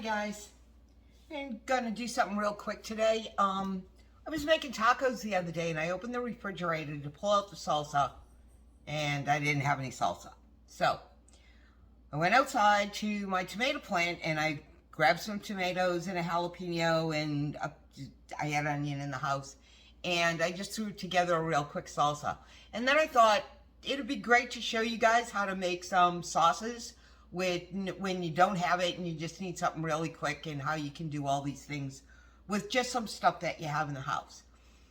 guys, I'm gonna do something real quick today. I was making tacos the other day and I opened the refrigerator to pull out the salsa and I didn't have any salsa. So I went outside to my tomato plant and I grabbed some tomatoes and a jalapeno and I had onion in the house and I just threw together a real quick salsa. And then I thought it'd be great to show you guys how to make some sauces when you don't have it and you just need something really quick, and how you can do all these things with just some stuff that you have in the house.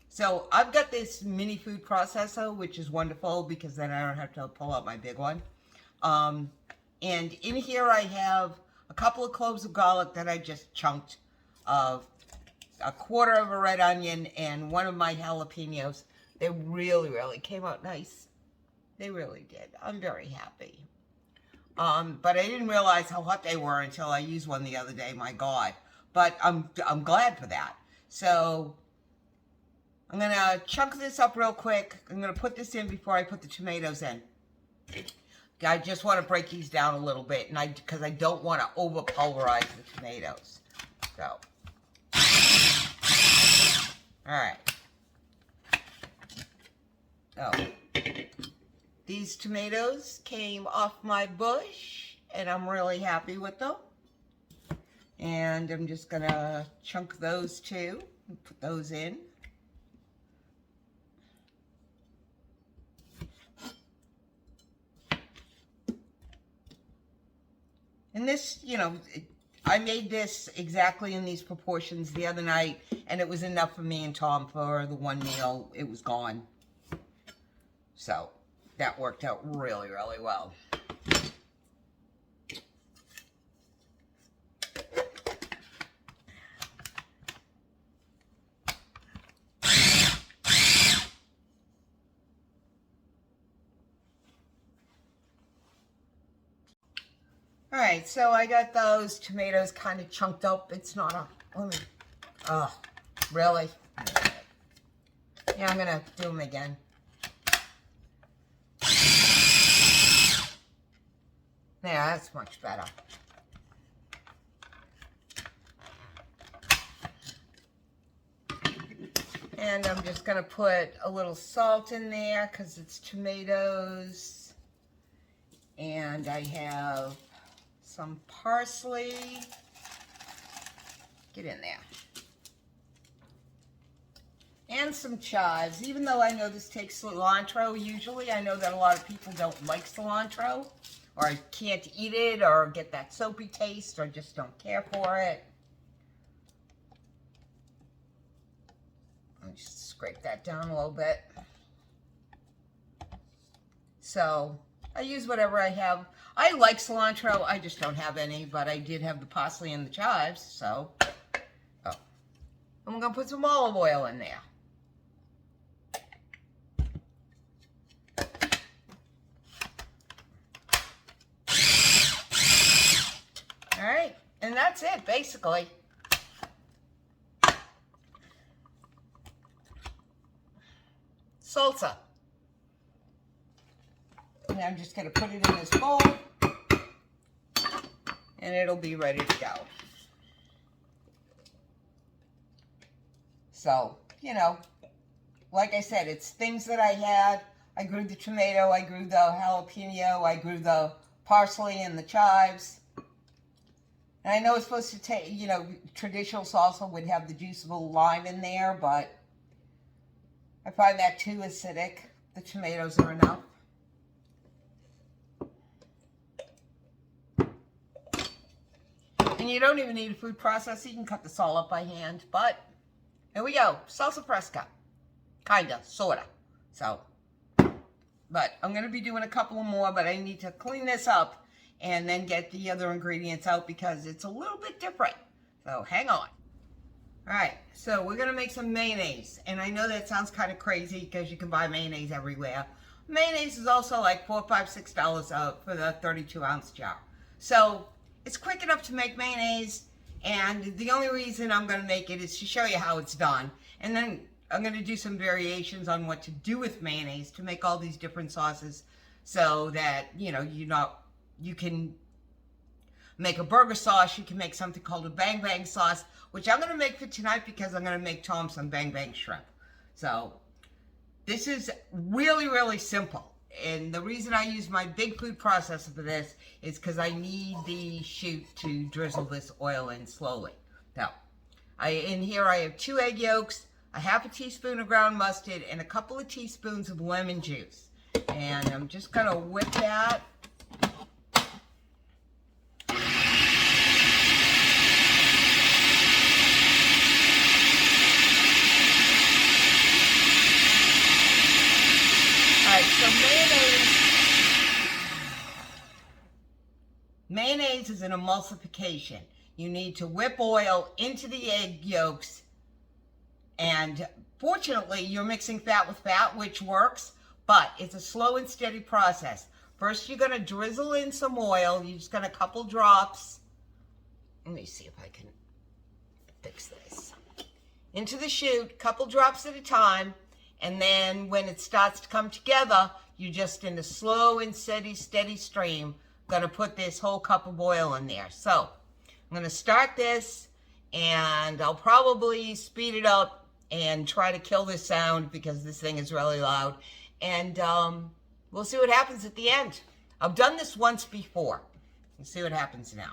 So I've got this mini food processor, which is wonderful because then I don't have to pull out my big one. And in here I have a couple of cloves of garlic that I just chunked, a quarter of a red onion, and one of my jalapenos. They really came out nice. They really did. I'm very happy. But I didn't realize how hot they were until I used one the other day. My God. But I'm glad for that. So I'm gonna chunk this up real quick. I'm gonna put this in before I put the tomatoes in. I just want to break these down a little bit, and because I don't want to over pulverize the tomatoes. So, all right. So these tomatoes came off my bush, and I'm really happy with them. And I'm just gonna chunk those too and put those in. And this, I made this exactly in these proportions the other night, and it was enough for me and Tom for the one meal. It was gone. So that worked out really well. All right, so I got those tomatoes kind of chunked up. It's not a, really? Yeah, I'm gonna do them again. Yeah, that's much better. And I'm just gonna put a little salt in there because it's tomatoes. And I have some parsley. Get in there. And some chives. Even though I know this takes cilantro usually, I know that a lot of people don't like cilantro, or can't eat it, or get that soapy taste, or just don't care for it. I'll just scrape that down a little bit. So I use whatever I have. I like cilantro, I just don't have any, but I did have the parsley and the chives, so. Oh. I'm gonna put some olive oil in there. All right, and that's it, basically. Salsa. And I'm just going to put it in this bowl, and it'll be ready to go. So, like I said, it's things that I had. I grew the tomato, I grew the jalapeno, I grew the parsley and the chives. And I know it's supposed to take, traditional salsa would have the juice of a lime in there, but I find that too acidic. The tomatoes are enough. And you don't even need a food processor. You can cut this all up by hand. But here we go. Salsa fresca. Kinda. Sorta. So. But I'm going to be doing a couple more. But I need to clean this up and then get the other ingredients out because it's a little bit different. So hang on. Alright. So we're going to make some mayonnaise. And I know that sounds kind of crazy because you can buy mayonnaise everywhere. Mayonnaise is also like $4, $5, $6 for the 32-ounce jar. So it's quick enough to make mayonnaise, and the only reason I'm going to make it is to show you how it's done. And then I'm going to do some variations on what to do with mayonnaise to make all these different sauces so that, you can make a burger sauce, you can make something called a bang bang sauce, which I'm going to make for tonight because I'm going to make Tom some bang bang shrimp. So this is really, really simple. And the reason I use my big food processor for this is because I need the chute to drizzle this oil in slowly. Now, in here I have 2 egg yolks, a half a teaspoon of ground mustard, and a couple of teaspoons of lemon juice. And I'm just going to whip that. Alright, so mayonnaise is an emulsification. You need to whip oil into the egg yolks, and fortunately you're mixing fat with fat, which works, but it's a slow and steady process. First you're going to drizzle in some oil. You're just going to a couple drops. Let me see if I can fix this. Into the chute, couple drops at a time. And then when it starts to come together, you're just in a slow and steady stream going to put this whole cup of oil in there. So I'm going to start this, and I'll probably speed it up and try to kill this sound because this thing is really loud. And we'll see what happens at the end. I've done this once before. Let's see what happens now.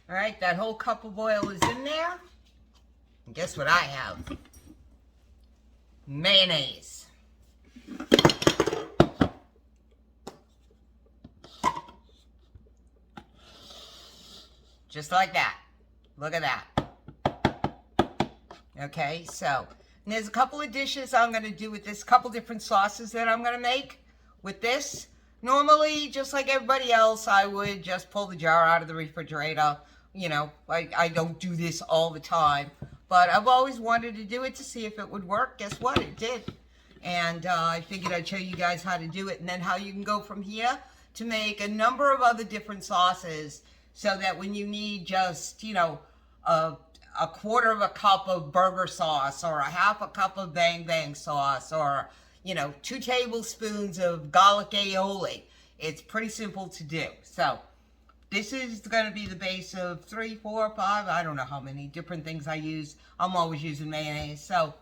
All right, that whole cup of oil is in there. And guess what I have? Mayonnaise. Just like that. Look at that. Okay, so and there's a couple of dishes I'm going to do with this, couple different sauces that I'm going to make with this. Normally, just like everybody else, I would just pull the jar out of the refrigerator. You know, I don't do this all the time, but I've always wanted to do it to see if it would work. Guess what? It did. And I figured I'd show you guys how to do it, and then how you can go from here to make a number of other different sauces, so that when you need just, you know, a quarter of a cup of burger sauce, or a half a cup of bang bang sauce, or, you know, 2 tablespoons of garlic aioli, it's pretty simple to do. So this is going to be the base of 3, 4, 5, I don't know how many different things I use. I'm always using mayonnaise. So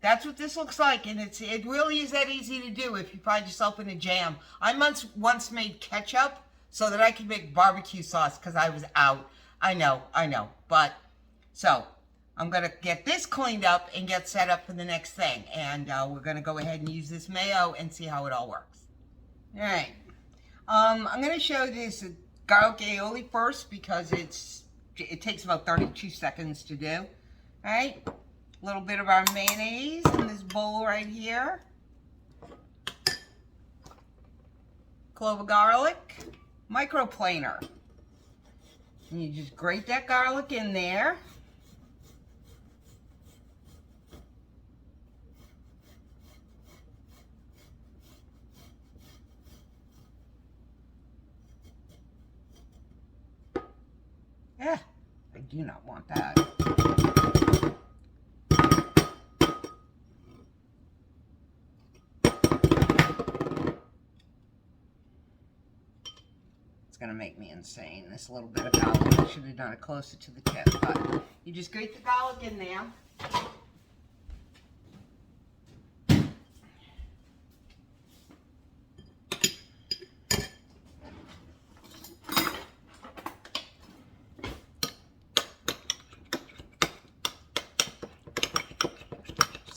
that's what this looks like, and it really is that easy to do if you find yourself in a jam. I once made ketchup so that I could make barbecue sauce because I was out. I know. But, so, I'm going to get this cleaned up and get set up for the next thing. And we're going to go ahead and use this mayo and see how it all works. All right. I'm going to show this garlic aioli first because it takes about 32 seconds to do. All right, a little bit of our mayonnaise in this bowl right here. Clove of garlic, microplaner. And you just grate that garlic in there. Yeah, I do not want that. It's going to make me insane, this little bit of garlic. I should have done it closer to the tip, but you just grate the garlic in there.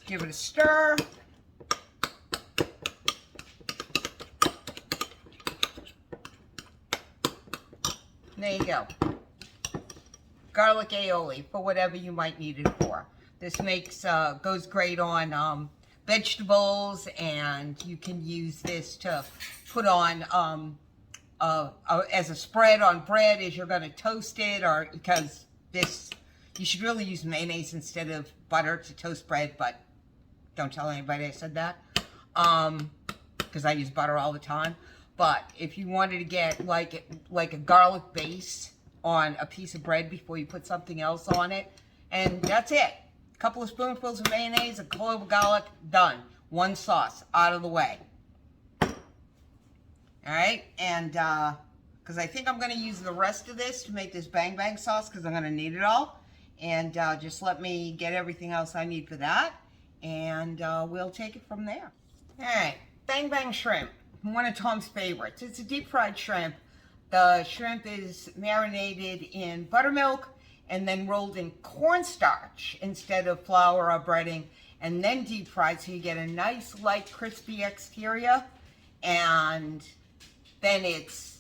Give it a stir. There you go. Garlic aioli for whatever you might need it for. This goes great on vegetables, and you can use this to put on as a spread on bread as you're going to toast it, or because you should really use mayonnaise instead of butter to toast bread, but don't tell anybody I said that, because I use butter all the time. But if you wanted to get like a garlic base on a piece of bread before you put something else on it, and that's it. A couple of spoonfuls of mayonnaise, a clove of garlic, done. One sauce out of the way. All right, and because I think I'm going to use the rest of this to make this bang bang sauce because I'm going to need it all. And just let me get everything else I need for that, and we'll take it from there. All right, bang bang shrimp, one of Tom's favorites. It's a deep fried shrimp. The shrimp is marinated in buttermilk and then rolled in cornstarch instead of flour or breading, and then deep fried so you get a nice light crispy exterior, and then it's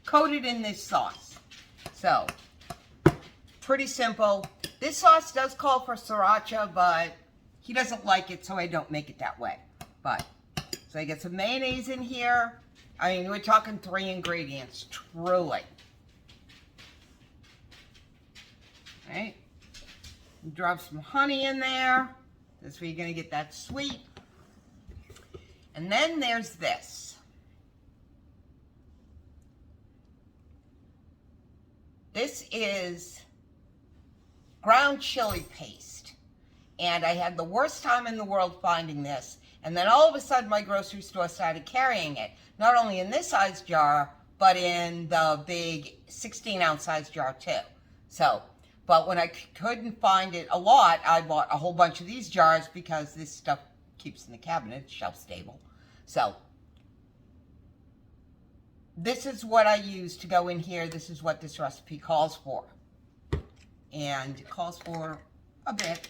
coated in this sauce. So pretty simple. This sauce does call for sriracha, but he doesn't like it, so I don't make it that way. But so I get some mayonnaise in here. I mean, we're talking 3 ingredients, truly. All right, drop some honey in there. This way you're gonna get that sweet. And then there's this. This is ground chili paste, and I had the worst time in the world finding this, and then all of a sudden my grocery store started carrying it, not only in this size jar but in the big 16-ounce size jar too. So, but when I couldn't find it a lot, I bought a whole bunch of these jars because this stuff keeps in the cabinet, it's shelf stable. So this is what I use to go in here. This is what this recipe calls for. And it calls for a bit.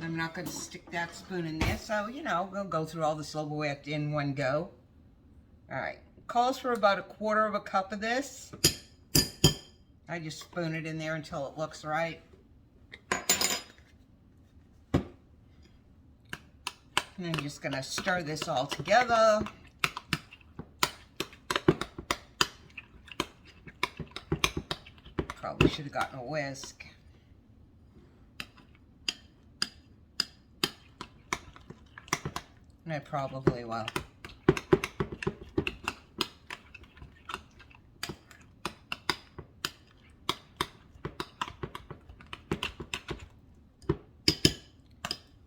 I'm not going to stick that spoon in there, so, you know, we'll go through all the silverware in one go. All right, it calls for about 1/4 cup of this. I just spoon it in there until it looks right. And I'm just going to stir this all together. Probably should have gotten a whisk. And I probably will.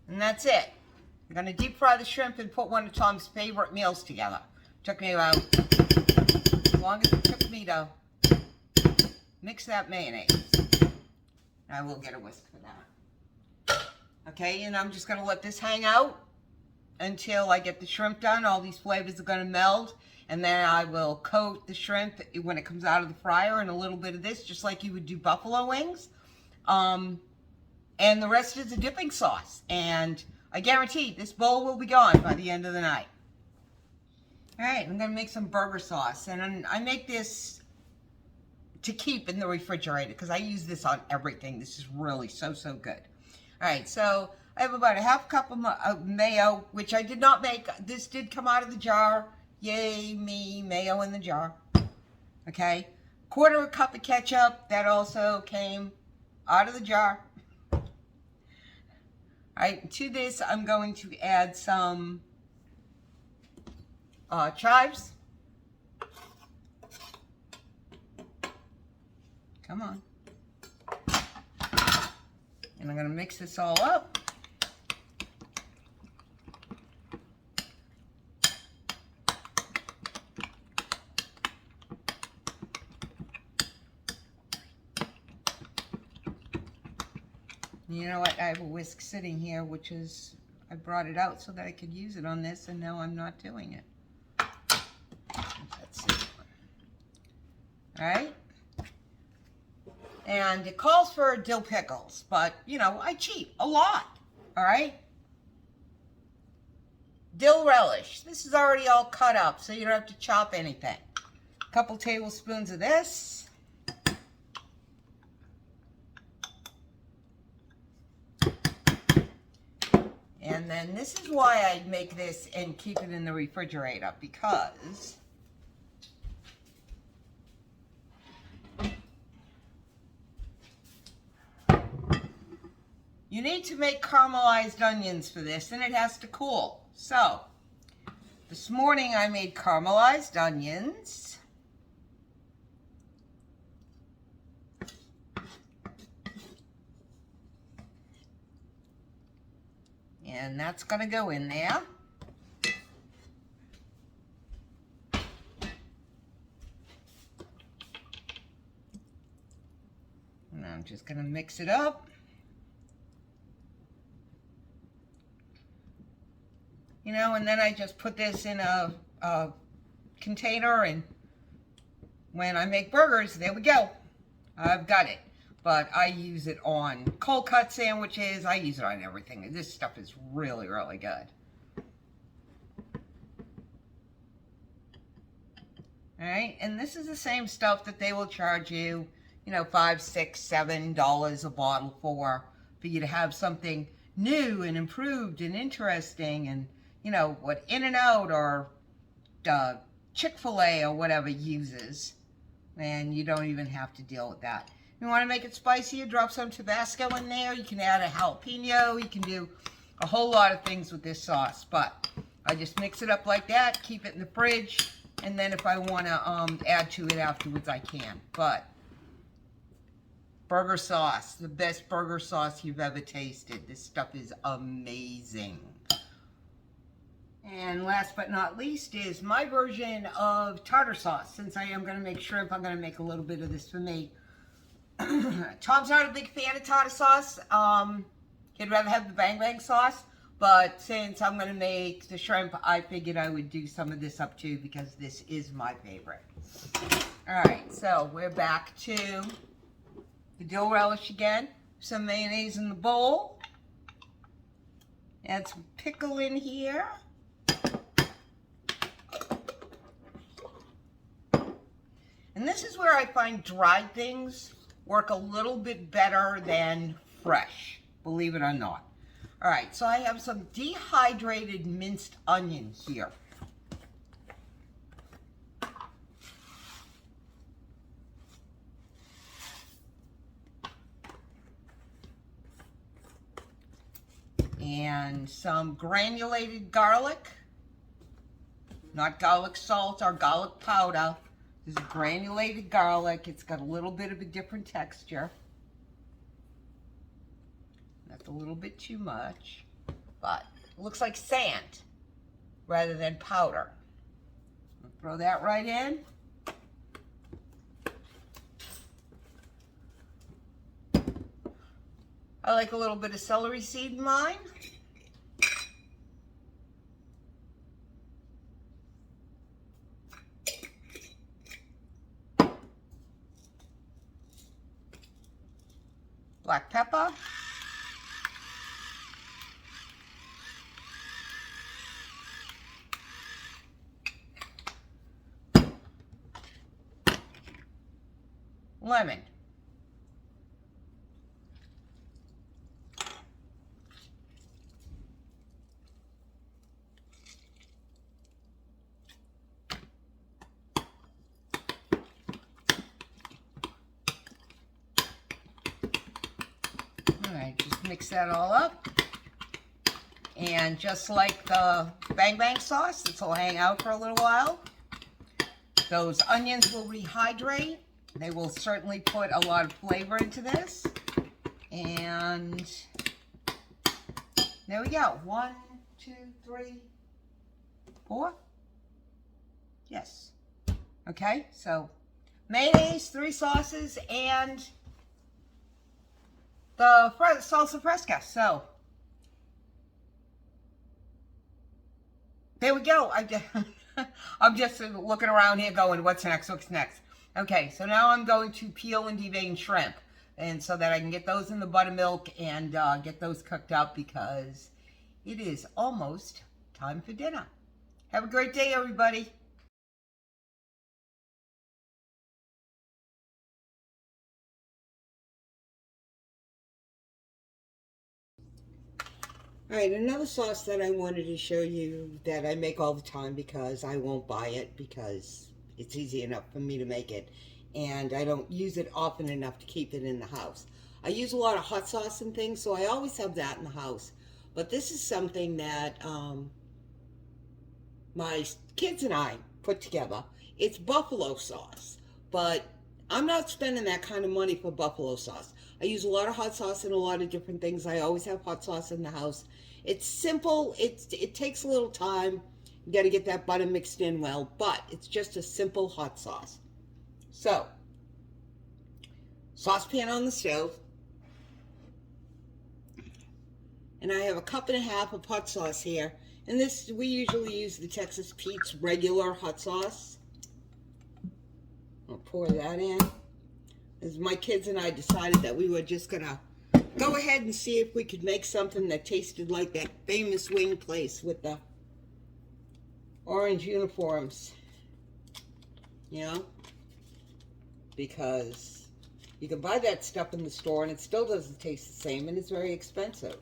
And that's it. I'm going to deep fry the shrimp and put one of Tom's favorite meals together. Took me about as long as it took me to mix that mayonnaise. I will get a whisk for that. Okay, and I'm just going to let this hang out until I get the shrimp done. All these flavors are going to meld, and then I will coat the shrimp when it comes out of the fryer in a little bit of this, just like you would do buffalo wings. And the rest is a dipping sauce, and I guarantee this bowl will be gone by the end of the night. All right, I'm going to make some burger sauce, and I make this to keep in the refrigerator because I use this on everything. This is really so good. All right, so I have about 1/2 cup of mayo, which I did not make. This did come out of the jar. Yay me, mayo in the jar. Okay, 1/4 cup of ketchup. That also came out of the jar. All right, to this I'm going to add some chives. Come on. And I'm going to mix this all up. You know what? I have a whisk sitting here, which is, I brought it out so that I could use it on this, and now I'm not doing it. Let's see. All right. And it calls for dill pickles, but, you know, I cheat a lot, all right? Dill relish. This is already all cut up, so you don't have to chop anything. A couple tablespoons of this. And then this is why I make this and keep it in the refrigerator, because you need to make caramelized onions for this, and it has to cool. So This morning I made caramelized onions. And that's going to go in there. And I'm just going to mix it up. You know, and then I just put this in a container, and when I make burgers, there we go. I've got it. But I use it on cold cut sandwiches. I use it on everything. This stuff is really, really good. All right, and this is the same stuff that they will charge you, you know, $5, $6, $7 a bottle for you to have something new and improved and interesting, and you know what In-N-Out or Chick-fil-A or whatever uses, and you don't even have to deal with that. If you want to make it spicier, drop some Tabasco in there. You can add a jalapeno. You can do a whole lot of things with this sauce, but I just mix it up like that, keep it in the fridge, and then if I want to add to it afterwards, I can. But burger sauce, the best burger sauce you've ever tasted. This stuff is amazing. And last but not least is my version of tartar sauce. Since I am going to make shrimp, I'm going to make a little bit of this for me. Tom's not a big fan of tartar sauce. He'd rather have the bang bang sauce. But since I'm going to make the shrimp, I figured I would do some of this up too, because this is my favorite. Alright, so we're back to the dill relish again. Some mayonnaise in the bowl. Add some pickle in here. And this is where I find dried things work a little bit better than fresh, believe it or not. All right, so I have some dehydrated minced onion here. And some granulated garlic, not garlic salt or garlic powder. This is granulated garlic. It's got a little bit of a different texture. That's a little bit too much, but it looks like sand rather than powder. I'll throw that right in. I like a little bit of celery seed in mine. Black pepper. Lemon. Alright, just mix that all up. And just like the bang bang sauce, this will hang out for a little while. Those onions will rehydrate. They will certainly put a lot of flavor into this. And there we go. 1, 2, 3, 4. Yes. Okay, so mayonnaise, 3 sauces, and the salsa fresca. So there we go. I'm just looking around here going, what's next? What's next? Okay, so now I'm going to peel and devein shrimp, and so that I can get those in the buttermilk and get those cooked up, because it is almost time for dinner. Have a great day, everybody. All right, another sauce that I wanted to show you that I make all the time, because I won't buy it because it's easy enough for me to make it, and I don't use it often enough to keep it in the house. I use a lot of hot sauce and things, so I always have that in the house. But this is something that my kids and I put together. It's buffalo sauce, but I'm not spending that kind of money for buffalo sauce. I use a lot of hot sauce and a lot of different things. I always have hot sauce in the house. It's simple. It takes a little time. You got to get that butter mixed in well, but it's just a simple hot sauce. So, saucepan on the stove, and I have a cup and a half of hot sauce here. And this, we usually use the Texas Pete's regular hot sauce. I'll pour that in. As my kids and I decided that we were just gonna go ahead and see if we could make something that tasted like that famous wing place with the orange uniforms, you know, because you can buy that stuff in the store and it still doesn't taste the same, and it's very expensive.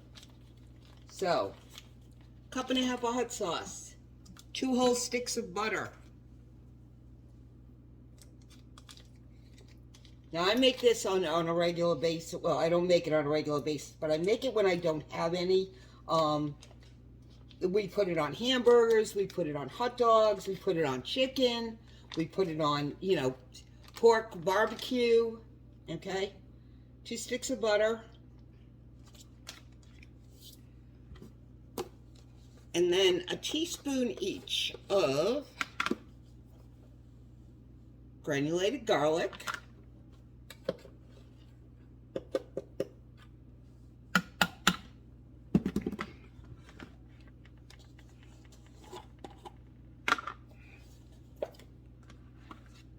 So, cup and a half of hot sauce, 2 whole sticks of butter. Now, I make this on a regular basis. Well, I don't make it on a regular basis, but I make it when I don't have any. We put it on hamburgers, we put it on hot dogs, we put it on chicken, we put it on, you know, pork barbecue, okay? 2 sticks of butter. And then a teaspoon each of granulated garlic.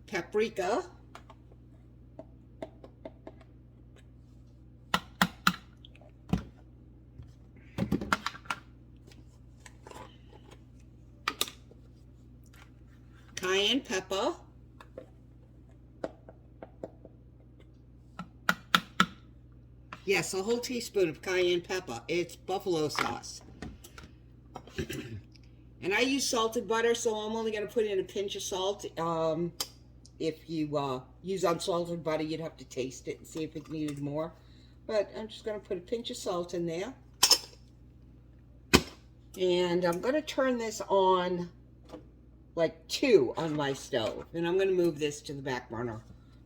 Paprika. Cayenne pepper. Yes, a whole teaspoon of cayenne pepper. It's buffalo sauce. And I use salted butter, so I'm only going to put in a pinch of salt. If you use unsalted butter, you'd have to taste it and see if it needed more. But I'm just going to put a pinch of salt in there. And I'm going to turn this on like 2 on my stove. And I'm going to move this to the back burner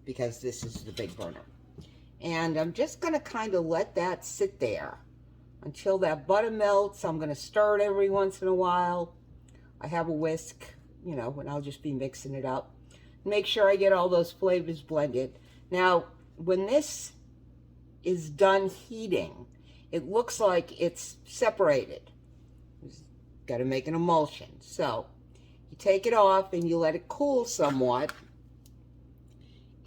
because this is the big burner. And I'm just going to kind of let that sit there until that butter melts. I'm going to stir it every once in a while. I have a whisk, you know, and I'll just be mixing it up. Make sure I get all those flavors blended. Now, when this is done heating, it looks like it's separated. Got to make an emulsion. So, you take it off and you let it cool somewhat.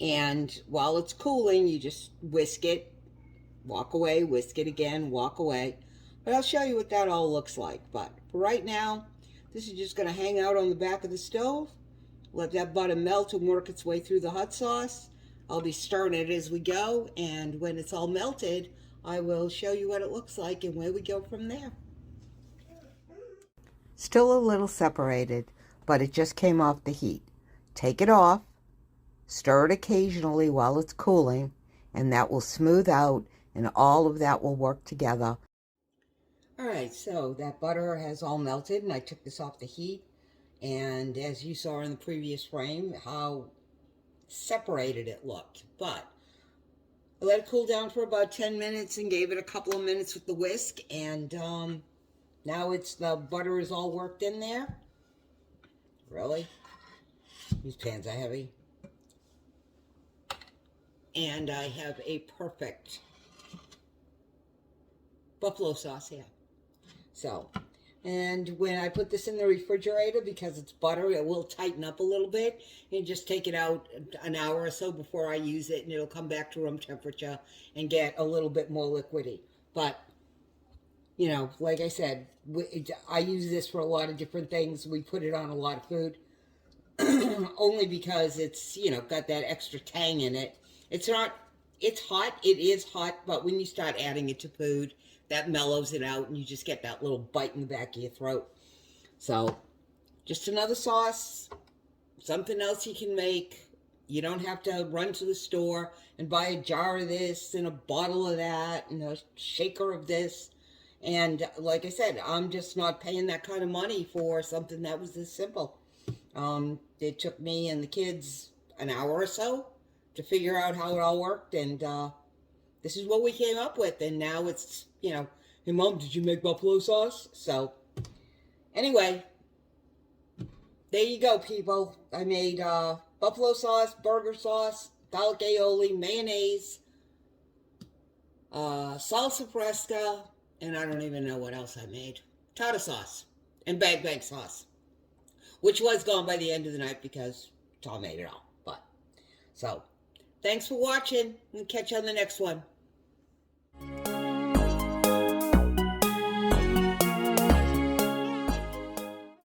And while it's cooling, you just whisk it, walk away, whisk it again, walk away. But I'll show you what that all looks like. But for right now, this is just going to hang out on the back of the stove. Let that butter melt and work its way through the hot sauce. I'll be stirring it as we go, and when it's all melted, I will show you what it looks like and where we go from there. Still a little separated, but it just came off the heat. Take it off, stir it occasionally while it's cooling, and that will smooth out, and all of that will work together. All right, so that butter has all melted, and I took this off the heat. And as you saw in the previous frame, how separated it looked. But I let it cool down for about 10 minutes and gave it a couple of minutes with the whisk. And now the butter is all worked in there. Really? These pans are heavy. And I have a perfect buffalo sauce here. So, and when I put this in the refrigerator, because it's butter, it will tighten up a little bit. And just take it out an hour or so before I use it, and it'll come back to room temperature and get a little bit more liquidy. But, you know, like I said, I use this for a lot of different things. We put it on a lot of food. Only because it's, you know, got that extra tang in it. It's hot, it is hot, but when you start adding it to food, that mellows it out, and you just get that little bite in the back of your throat. So, just another sauce, something else you can make. You don't have to run to the store and buy a jar of this and a bottle of that and a shaker of this. And like I said, I'm just not paying that kind of money for something that was this simple. It took me and the kids an hour or so to figure out how it all worked, and this is what we came up with. And now it's, hey Mom, did you make buffalo sauce? So anyway, there you go, people. I made buffalo sauce, burger sauce, garlic aioli, mayonnaise, salsa fresca, and I don't even know what else I made. Tartar sauce and bag sauce, which was gone by the end of the night because Tom made it all. But so, thanks for watching, and catch you on the next one.